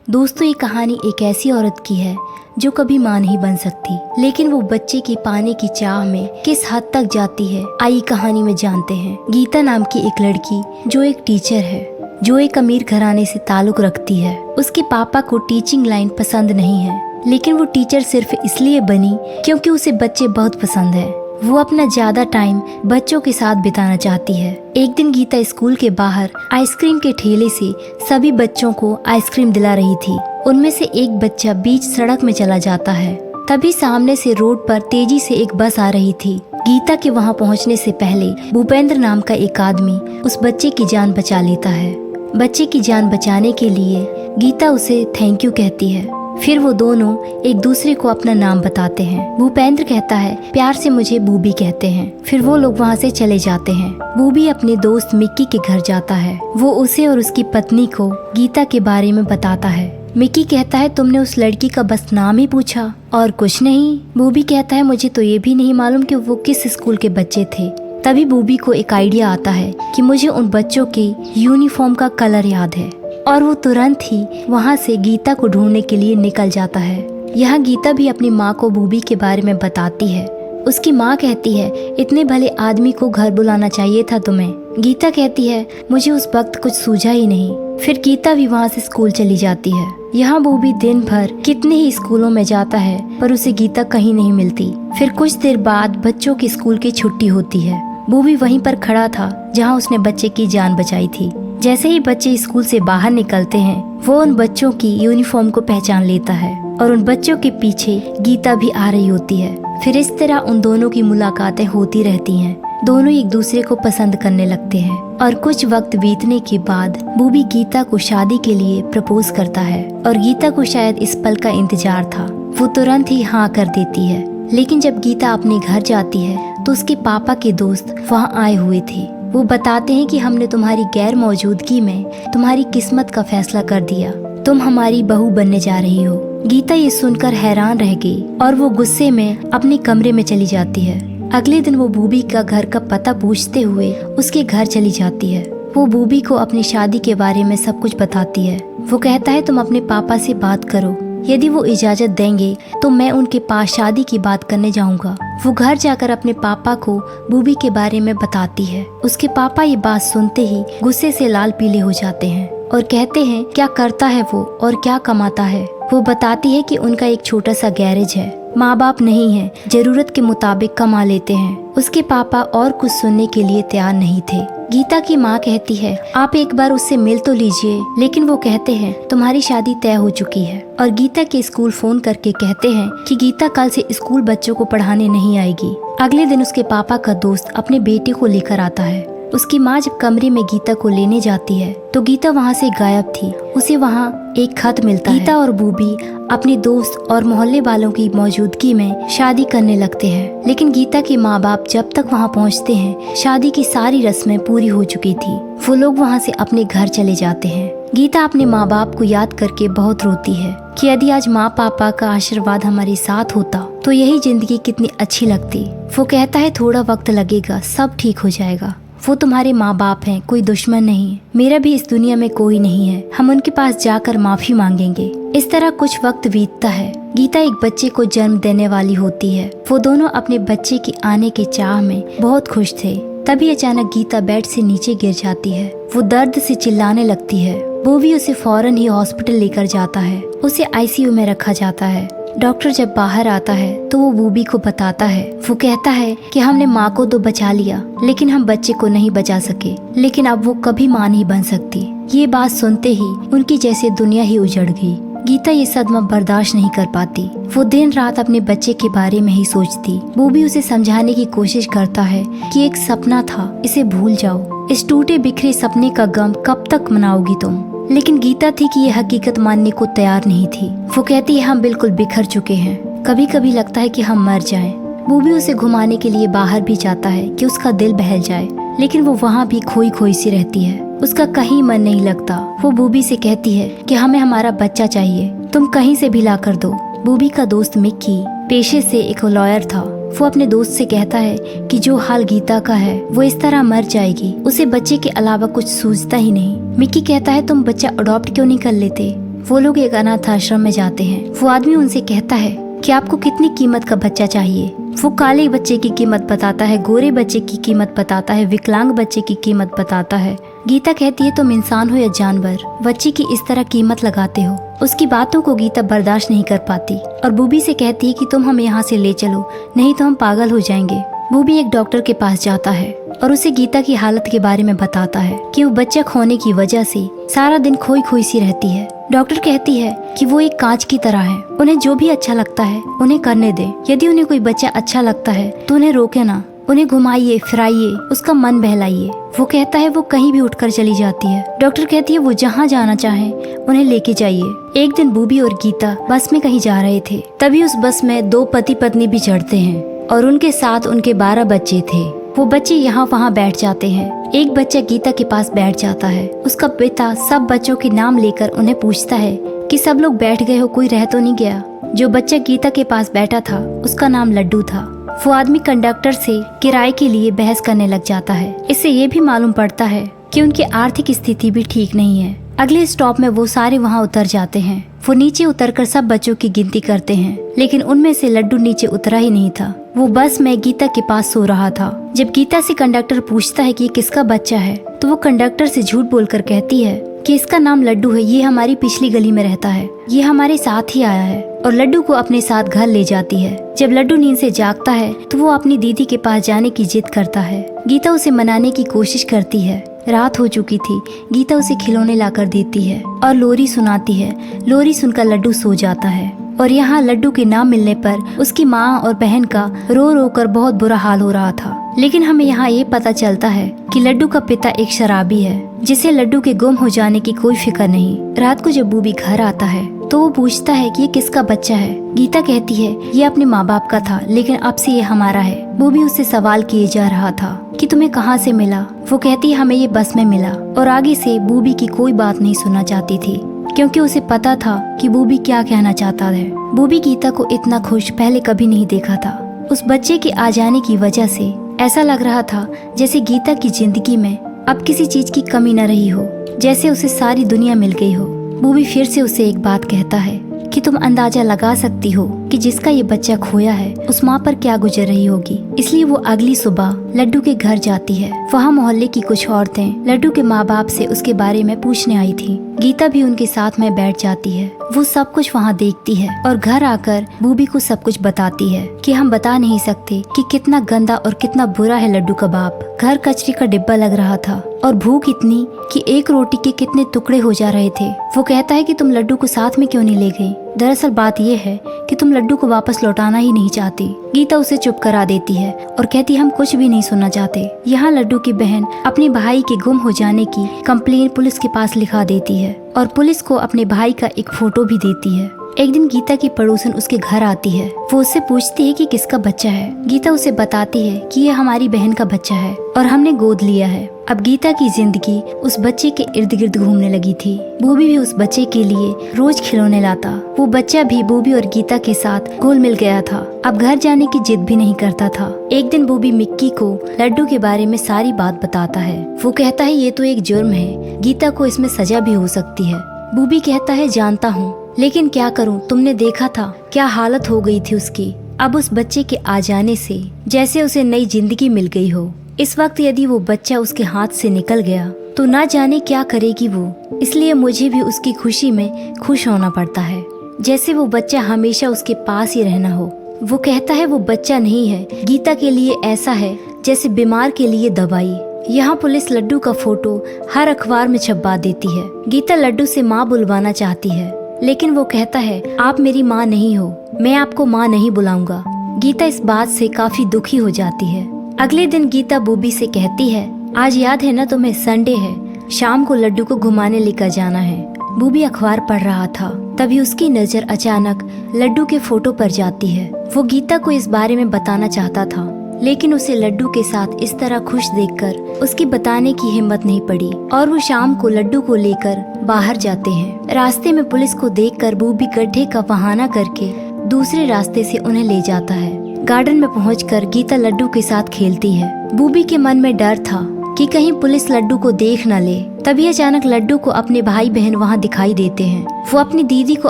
दोस्तों, ये कहानी एक ऐसी औरत की है जो कभी मां नहीं बन सकती, लेकिन वो बच्चे की पाने की चाह में किस हद तक जाती है, आइए कहानी में जानते हैं। गीता नाम की एक लड़की जो एक टीचर है, जो एक अमीर घराने से ताल्लुक रखती है। उसके पापा को टीचिंग लाइन पसंद नहीं है, लेकिन वो टीचर सिर्फ इसलिए बनी क्योंकि उसे बच्चे बहुत पसंद है। वो अपना ज्यादा टाइम बच्चों के साथ बिताना चाहती है। एक दिन गीता स्कूल के बाहर आइसक्रीम के ठेले से सभी बच्चों को आइसक्रीम दिला रही थी। उनमें से एक बच्चा बीच सड़क में चला जाता है। तभी सामने से रोड पर तेजी से एक बस आ रही थी। गीता के वहां पहुंचने से पहले भूपेंद्र नाम का एक आदमी उस बच्चे की जान बचा लेता है। बच्चे की जान बचाने के लिए गीता उसे थैंक यू कहती है। फिर वो दोनों एक दूसरे को अपना नाम बताते हैं। भूपेंद्र कहता है, प्यार से मुझे बूबी कहते हैं। फिर वो लोग वहाँ से चले जाते हैं। बूबी अपने दोस्त मिक्की के घर जाता है। वो उसे और उसकी पत्नी को गीता के बारे में बताता है। मिक्की कहता है, तुमने उस लड़की का बस नाम ही पूछा और कुछ नहीं। बूबी कहता है, मुझे तो ये भी नहीं मालूम कि वो किस स्कूल के बच्चे थे। तभी बूबी को एक आइडिया आता है कि मुझे उन बच्चों के यूनिफॉर्म का कलर याद है, और वो तुरंत ही वहाँ से गीता को ढूंढने के लिए निकल जाता है। यहाँ गीता भी अपनी माँ को बूबी के बारे में बताती है। उसकी माँ कहती है, इतने भले आदमी को घर बुलाना चाहिए था तुम्हें। गीता कहती है, मुझे उस वक्त कुछ सूझा ही नहीं। फिर गीता भी वहाँ से स्कूल चली जाती है। यहाँ बूबी दिन भर कितने ही स्कूलों में जाता है, पर उसे गीता कहीं नहीं मिलती। फिर कुछ देर बाद बच्चों की स्कूल की छुट्टी होती है। बूबी वहीं पर खड़ा था जहाँ उसने बच्चे की जान बचाई थी। जैसे ही बच्चे स्कूल से बाहर निकलते हैं, वो उन बच्चों की यूनिफॉर्म को पहचान लेता है और उन बच्चों के पीछे गीता भी आ रही होती है। फिर इस तरह उन दोनों की मुलाकातें होती रहती हैं। दोनों एक दूसरे को पसंद करने लगते हैं और कुछ वक्त बीतने के बाद बूबी गीता को शादी के लिए प्रपोज करता है और गीता को शायद इस पल का इंतजार था। वो तुरंत ही हाँ कर देती है। लेकिन जब गीता अपने घर जाती है तो उसके पापा के दोस्त वहाँ आए हुए थे। वो बताते हैं कि हमने तुम्हारी गैर मौजूदगी में तुम्हारी किस्मत का फैसला कर दिया। तुम हमारी बहू बनने जा रही हो। गीता ये सुनकर हैरान रह गई और वो गुस्से में अपने कमरे में चली जाती है। अगले दिन वो बूबी का घर का पता पूछते हुए उसके घर चली जाती है। वो बूबी को अपनी शादी के बारे में सब कुछ बताती है। वो कहता है, तुम अपने पापा से बात करो, यदि वो इजाजत देंगे तो मैं उनके पास शादी की बात करने जाऊंगा। वो घर जाकर अपने पापा को बूबी के बारे में बताती है। उसके पापा ये बात सुनते ही गुस्से से लाल पीले हो जाते हैं और कहते हैं, क्या करता है वो और क्या कमाता है। वो बताती है कि उनका एक छोटा सा गैरेज है, माँ बाप नहीं है, जरूरत के मुताबिक कमा लेते हैं। उसके पापा और कुछ सुनने के लिए तैयार नहीं थे। गीता की माँ कहती है, आप एक बार उससे मिल तो लीजिए, लेकिन वो कहते हैं, तुम्हारी शादी तय हो चुकी है। और गीता के स्कूल फोन करके कहते हैं कि गीता कल से स्कूल बच्चों को पढ़ाने नहीं आएगी। अगले दिन उसके पापा का दोस्त अपने बेटे को लेकर आता है। उसकी माँ जब कमरे में गीता को लेने जाती है तो गीता वहाँ से गायब थी। उसे वहाँ एक खत मिलता है। गीता और बूबी अपने दोस्त और मोहल्ले वालों की मौजूदगी में शादी करने लगते हैं, लेकिन गीता के माँ बाप जब तक वहाँ पहुँचते हैं शादी की सारी रस्में पूरी हो चुकी थी। वो लोग वहाँ से अपने घर चले जाते हैं। गीता अपने माँ बाप को याद करके बहुत रोती है कि यदि आज माँ पापा का आशीर्वाद हमारे साथ होता तो यही जिंदगी कितनी अच्छी लगती। वो कहता है, थोड़ा वक्त लगेगा, सब ठीक हो जाएगा। वो तुम्हारे माँ बाप हैं, कोई दुश्मन नहीं है। मेरा भी इस दुनिया में कोई नहीं है। हम उनके पास जाकर माफी मांगेंगे। इस तरह कुछ वक्त बीतता है। गीता एक बच्चे को जन्म देने वाली होती है। वो दोनों अपने बच्चे के आने के चाह में बहुत खुश थे। तभी अचानक गीता बेड से नीचे गिर जाती है। वो दर्द से चिल्लाने लगती है। वो भी उसे फौरन ही हॉस्पिटल लेकर जाता है। उसे आईसीयू में रखा जाता है। डॉक्टर जब बाहर आता है तो वो बूबी को बताता है। वो कहता है कि हमने माँ को तो बचा लिया, लेकिन हम बच्चे को नहीं बचा सके, लेकिन अब वो कभी माँ नहीं बन सकती। ये बात सुनते ही उनकी जैसे दुनिया ही उजड़ गई। गीता ये सदमा बर्दाश्त नहीं कर पाती। वो दिन रात अपने बच्चे के बारे में ही सोचती। बूबी उसे समझाने की कोशिश करता है कि एक सपना था, इसे भूल जाओ। इस टूटे बिखरे सपने का गम कब तक मनाओगी तुम। लेकिन गीता थी कि ये हकीकत मानने को तैयार नहीं थी। वो कहती है, हम बिल्कुल बिखर चुके हैं, कभी कभी लगता है कि हम मर जाएं। बूबी उसे घुमाने के लिए बाहर भी जाता है कि उसका दिल बहल जाए, लेकिन वो वहाँ भी खोई खोई सी रहती है। उसका कहीं मन नहीं लगता। वो बूबी से कहती है कि हमें हमारा बच्चा चाहिए, तुम कहीं से भी ला कर दो। बूबी का दोस्त मिक्की पेशे से एक लॉयर था। वो अपने दोस्त से कहता है कि जो हाल गीता का है वो इस तरह मर जाएगी, उसे बच्चे के अलावा कुछ सूझता ही नहीं। मिक्की कहता है, तुम बच्चा अडॉप्ट क्यों नहीं कर लेते। वो लोग एक अनाथ आश्रम में जाते हैं। वो आदमी उनसे कहता है कि आपको कितनी कीमत का बच्चा चाहिए। वो काले बच्चे की कीमत बताता है, गोरे बच्चे की कीमत बताता है, विकलांग बच्चे की कीमत बताता है। गीता कहती है तुम इंसान हो या जानवर, बच्चे की इस तरह कीमत लगाते हो। उसकी बातों को गीता बर्दाश्त नहीं कर पाती और बूबी से कहती है कि तुम हमें यहाँ से ले चलो, नहीं तो हम पागल हो जाएंगे। बूबी एक डॉक्टर के पास जाता है और उसे गीता की हालत के बारे में बताता है कि वो बच्चा खोने की वजह से सारा दिन खोई खोई सी रहती है। डॉक्टर कहती है कि वो एक कांच की तरह है, उन्हें जो भी अच्छा लगता है उन्हें करने दे। यदि उन्हें कोई बच्चा अच्छा लगता है तो उन्हें रोके ना, उन्हें घुमाइए फिराइए, उसका मन बहलाइए। वो कहता है वो कहीं भी उठकर चली जाती है। डॉक्टर कहती है वो जहाँ जाना चाहे उन्हें लेके जाइए। एक दिन बूबी और गीता बस में कहीं जा रहे थे, तभी उस बस में 2 पति पत्नी भी चढ़ते हैं और उनके साथ उनके 12 बच्चे थे। वो बच्चे यहाँ वहाँ बैठ जाते हैं। एक बच्चा गीता के पास बैठ जाता है। उसका पिता सब बच्चों के नाम लेकर उन्हें पूछता है कि सब लोग बैठ गए हो, कोई रह तो नहीं गया। जो बच्चा गीता के पास बैठा था उसका नाम लड्डू था। वो आदमी कंडक्टर से किराए के लिए बहस करने लग जाता है। इससे ये भी मालूम पड़ता है कि उनकी आर्थिक स्थिति भी ठीक नहीं है। अगले स्टॉप में वो सारे वहाँ उतर जाते हैं। वो नीचे उतरकर सब बच्चों की गिनती करते हैं, लेकिन उनमें से लड्डू नीचे उतरा ही नहीं था। वो बस में गीता के पास सो रहा था। जब गीता से कंडक्टर पूछता है कि ये किसका बच्चा है, तो वो कंडक्टर से झूठ बोलकर कहती है कि इसका नाम लड्डू है, ये हमारी पिछली गली में रहता है, ये हमारे साथ ही आया है, और लड्डू को अपने साथ घर ले जाती है। जब लड्डू नींद से जागता है तो वो अपनी दीदी के पास जाने की जिद करता है। गीता उसे मनाने की कोशिश करती है। रात हो चुकी थी। गीता उसे खिलौने लाकर देती है और लोरी सुनाती है। लोरी सुनकर लड्डू सो जाता है और यहाँ लड्डू के ना मिलने पर उसकी माँ और बहन का रो रो कर बहुत बुरा हाल हो रहा था। लेकिन हमें यहाँ ये पता चलता है कि लड्डू का पिता एक शराबी है, जिसे लड्डू के गुम हो जाने की कोई फिक्र नहीं। रात को जब बूबी घर आता है तो वो पूछता है कि ये किसका बच्चा है। गीता कहती है ये अपने माँ बाप का था, लेकिन अब से ये हमारा है। बूबी उससे सवाल किए जा रहा था कि तुम्हें कहाँ से मिला। वो कहती है हमें ये बस में मिला, और आगे से बूबी की कोई बात नहीं सुनना चाहती थी, क्योंकि उसे पता था कि बूबी क्या कहना चाहता है। बूबी गीता को इतना खुश पहले कभी नहीं देखा था। उस बच्चे के आ जाने की वजह से ऐसा लग रहा था जैसे गीता की जिंदगी में अब किसी चीज की कमी न रही हो, जैसे उसे सारी दुनिया मिल गई हो। बूबी फिर से उसे एक बात कहता है कि तुम अंदाजा लगा सकती हो कि जिसका ये बच्चा खोया है उस माँ पर क्या गुजर रही होगी। इसलिए वो अगली सुबह लड्डू के घर जाती है। वहाँ मोहल्ले की कुछ औरतें लड्डू के माँ बाप से उसके बारे में पूछने आई थी। गीता भी उनके साथ में बैठ जाती है। वो सब कुछ वहाँ देखती है और घर आकर बूबी को सब कुछ बताती है कि हम बता नहीं सकते कि कितना गंदा और कितना बुरा है लड्डू का बाप। घर कचरे का डिब्बा लग रहा था और भूख इतनी कि एक रोटी के कितने टुकड़े हो जा रहे थे। वो कहता है कि तुम लड्डू को साथ में क्यों नहीं ले गई। दरअसल बात यह है कि तुम लड्डू को वापस लौटाना ही नहीं चाहती। गीता उसे चुप करा देती है और कहती हम कुछ भी नहीं सुनना चाहते। यहाँ लड्डू की बहन अपने भाई के गुम हो जाने की कंप्लेन पुलिस के पास लिखा देती है और पुलिस को अपने भाई का एक फोटो भी देती है। एक दिन गीता की पड़ोसन उसके घर आती है। वो उससे पूछती है कि किसका बच्चा है। गीता उसे बताती है कि ये हमारी बहन का बच्चा है और हमने गोद लिया है। अब गीता की जिंदगी उस बच्चे के इर्द गिर्द घूमने लगी थी। बूबी भी उस बच्चे के लिए रोज खिलौने लाता। वो बच्चा भी बूबी और गीता के साथ घुल मिल गया था। अब घर जाने की जिद भी नहीं करता था। एक दिन बूबी मिक्की को लड्डू के बारे में सारी बात बताता है। वो कहता है ये तो एक जुर्म है, गीता को इसमें सजा भी हो सकती है। बूबी कहता है जानता हूँ, लेकिन क्या करूं, तुमने देखा था क्या हालत हो गई थी उसकी। अब उस बच्चे के आ जाने से जैसे उसे नई जिंदगी मिल गई हो। इस वक्त यदि वो बच्चा उसके हाथ से निकल गया तो ना जाने क्या करेगी वो। इसलिए मुझे भी उसकी खुशी में खुश होना पड़ता है, जैसे वो बच्चा हमेशा उसके पास ही रहना हो। वो कहता है वो बच्चा नहीं है, गीता के लिए ऐसा है जैसे बीमार के लिए दवाई। यहाँ पुलिस लड्डू का फोटो हर अखबार में छपवा देती है। गीता लड्डू से माँ बुलवाना चाहती है, लेकिन वो कहता है आप मेरी माँ नहीं हो, मैं आपको माँ नहीं बुलाऊंगा। गीता इस बात से काफी दुखी हो जाती है। अगले दिन गीता बूबी से कहती है आज याद है ना तुम्हें, संडे है, शाम को लड्डू को घुमाने लेकर जाना है। बूबी अखबार पढ़ रहा था, तभी उसकी नजर अचानक लड्डू के फोटो पर जाती है। वो गीता को इस बारे में बताना चाहता था, लेकिन उसे लड्डू के साथ इस तरह खुश देखकर उसकी बताने की हिम्मत नहीं पड़ी और वो शाम को लड्डू को लेकर बाहर जाते हैं। रास्ते में पुलिस को देखकर बूबी गड्ढे का बहाना करके दूसरे रास्ते से उन्हें ले जाता है। गार्डन में पहुंचकर गीता लड्डू के साथ खेलती है। बूबी के मन में डर था कि कहीं पुलिस लड्डू को देख न ले। तभी अचानक लड्डू को अपने भाई बहन वहाँ दिखाई देते हैं। वो अपनी दीदी को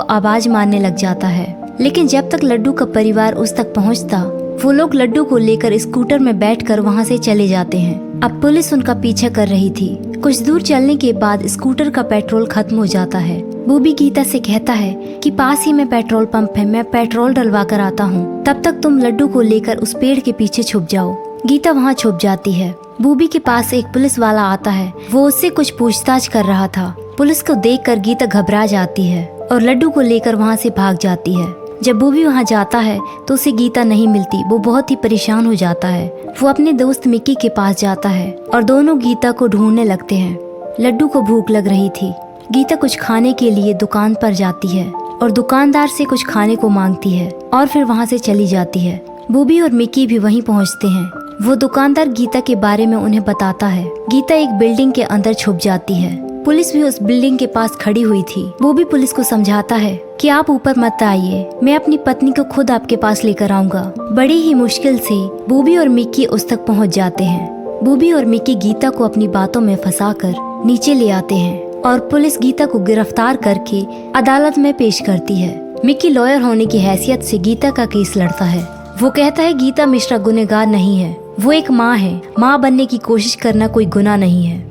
आवाज मारने लग जाता है, लेकिन जब तक लड्डू का परिवार उस तक पहुँचता, वो लोग लड्डू को लेकर स्कूटर में बैठकर वहाँ से चले जाते हैं। अब पुलिस उनका पीछा कर रही थी। कुछ दूर चलने के बाद स्कूटर का पेट्रोल खत्म हो जाता है। बूबी गीता से कहता है कि पास ही में पेट्रोल पंप है, मैं पेट्रोल डलवा कर आता हूँ, तब तक तुम लड्डू को लेकर उस पेड़ के पीछे छुप जाओ। गीता वहाँ छुप जाती है। बूबी के पास एक पुलिस वाला आता है। वो उससे कुछ पूछताछ कर रहा था। पुलिस को देखकर गीता घबरा जाती है और लड्डू को लेकर वहाँ से भाग जाती है। जब बूबी वहाँ जाता है तो उसे गीता नहीं मिलती। वो बहुत ही परेशान हो जाता है। वो अपने दोस्त मिक्की के पास जाता है और दोनों गीता को ढूंढने लगते हैं। लड्डू को भूख लग रही थी। गीता कुछ खाने के लिए दुकान पर जाती है और दुकानदार से कुछ खाने को मांगती है और फिर वहाँ से चली जाती है। बूबी और मिक्की भी वहीं पहुँचते हैं। वो दुकानदार गीता के बारे में उन्हें बताता है। गीता एक बिल्डिंग के अंदर छुप जाती है। पुलिस भी उस बिल्डिंग के पास खड़ी हुई थी। वो भी पुलिस को समझाता है कि आप ऊपर मत आइए, मैं अपनी पत्नी को खुद आपके पास लेकर आऊंगा। बड़ी ही मुश्किल से बूबी और मिक्की उस तक पहुंच जाते हैं। बूबी और मिक्की गीता को अपनी बातों में फंसाकर नीचे ले आते हैं और पुलिस गीता को गिरफ्तार करके अदालत में पेश करती है। मिक्की लॉयर होने की हैसियत से गीता का केस लड़ता है। वो कहता है गीता मिश्रा गुनहगार नहीं है, वो एक माँ है। माँ बनने की कोशिश करना कोई गुनाह नहीं है।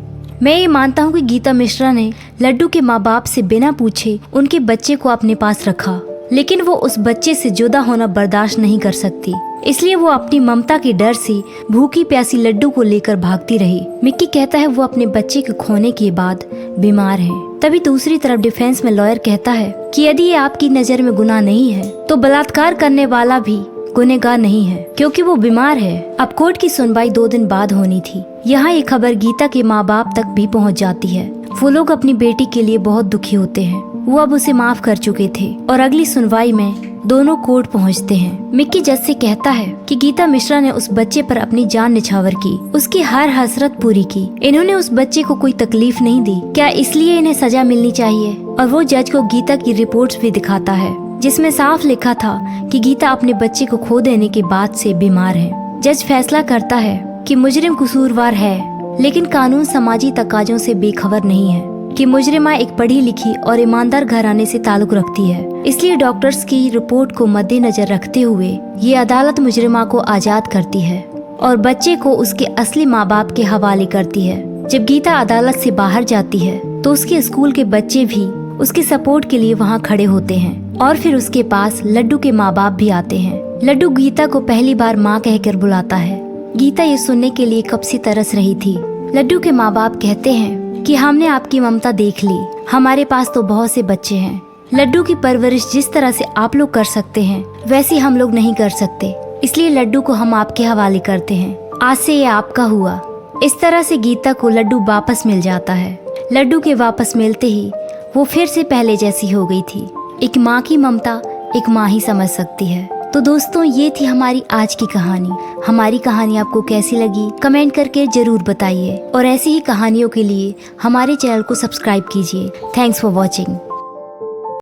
मैं ये मानता हूँ कि गीता मिश्रा ने लड्डू के माँ बाप से बिना पूछे उनके बच्चे को अपने पास रखा, लेकिन वो उस बच्चे से जुदा होना बर्दाश्त नहीं कर सकती। इसलिए वो अपनी ममता के डर से भूखी प्यासी लड्डू को लेकर भागती रही। मिक्की कहता है वो अपने बच्चे के खोने के बाद बीमार है। तभी दूसरी तरफ डिफेंस में लॉयर कहता है कि यदि ये आपकी नज़र में गुनाह नहीं है तो बलात्कार करने वाला भी गुनहगार नहीं है, क्योंकि वो बीमार है। अब कोर्ट की सुनवाई 2 दिन बाद होनी थी। यहाँ ये खबर गीता के माँ बाप तक भी पहुँच जाती है। वो लोग अपनी बेटी के लिए बहुत दुखी होते हैं। वो अब उसे माफ कर चुके थे और अगली सुनवाई में दोनों कोर्ट पहुँचते हैं। मिक्की जज से कहता है कि गीता मिश्रा ने उस बच्चे पर अपनी जान निछावर की, उसकी हर हसरत पूरी की। इन्होंने उस बच्चे को कोई तकलीफ नहीं दी, क्या इसलिए इन्हें सजा मिलनी चाहिए? और वो जज को गीता की रिपोर्ट्स भी दिखाता है, जिसमें साफ लिखा था कि गीता अपने बच्चे को खो देने के बाद से बीमार है। जज फैसला करता है कि मुजरिम कसूरवार है, लेकिन कानून समाजी तकाजों से बेखबर नहीं है कि मुजरिमा एक पढ़ी लिखी और ईमानदार घराने से ताल्लुक रखती है। इसलिए डॉक्टर्स की रिपोर्ट को मद्देनजर रखते हुए ये अदालत मुजरिमा को आजाद करती है और बच्चे को उसके असली माँ बाप के हवाले करती है। जब गीता अदालत से बाहर जाती है तो उसके स्कूल के बच्चे भी उसके सपोर्ट के लिए वहाँ खड़े होते हैं और फिर उसके पास लड्डू के माँ बाप भी आते हैं। लड्डू गीता को पहली बार माँ कहकर बुलाता है। गीता ये सुनने के लिए कब से तरस रही थी। लड्डू के माँ बाप कहते हैं कि हमने आपकी ममता देख ली, हमारे पास तो बहुत से बच्चे हैं। लड्डू की परवरिश जिस तरह से आप लोग कर सकते हैं वैसी हम लोग नहीं कर सकते, इसलिए लड्डू को हम आपके हवाले करते हैं। आज से ये आपका हुआ। इस तरह से गीता को लड्डू वापस मिल जाता है। लड्डू के वापस मिलते ही वो फिर से पहले जैसी हो गई थी। एक माँ की ममता एक माँ ही समझ सकती है। तो दोस्तों, ये थी हमारी आज की कहानी। हमारी कहानी आपको कैसी लगी कमेंट करके जरूर बताइए और ऐसी ही कहानियों के लिए हमारे चैनल को सब्सक्राइब कीजिए। Thanks for watching.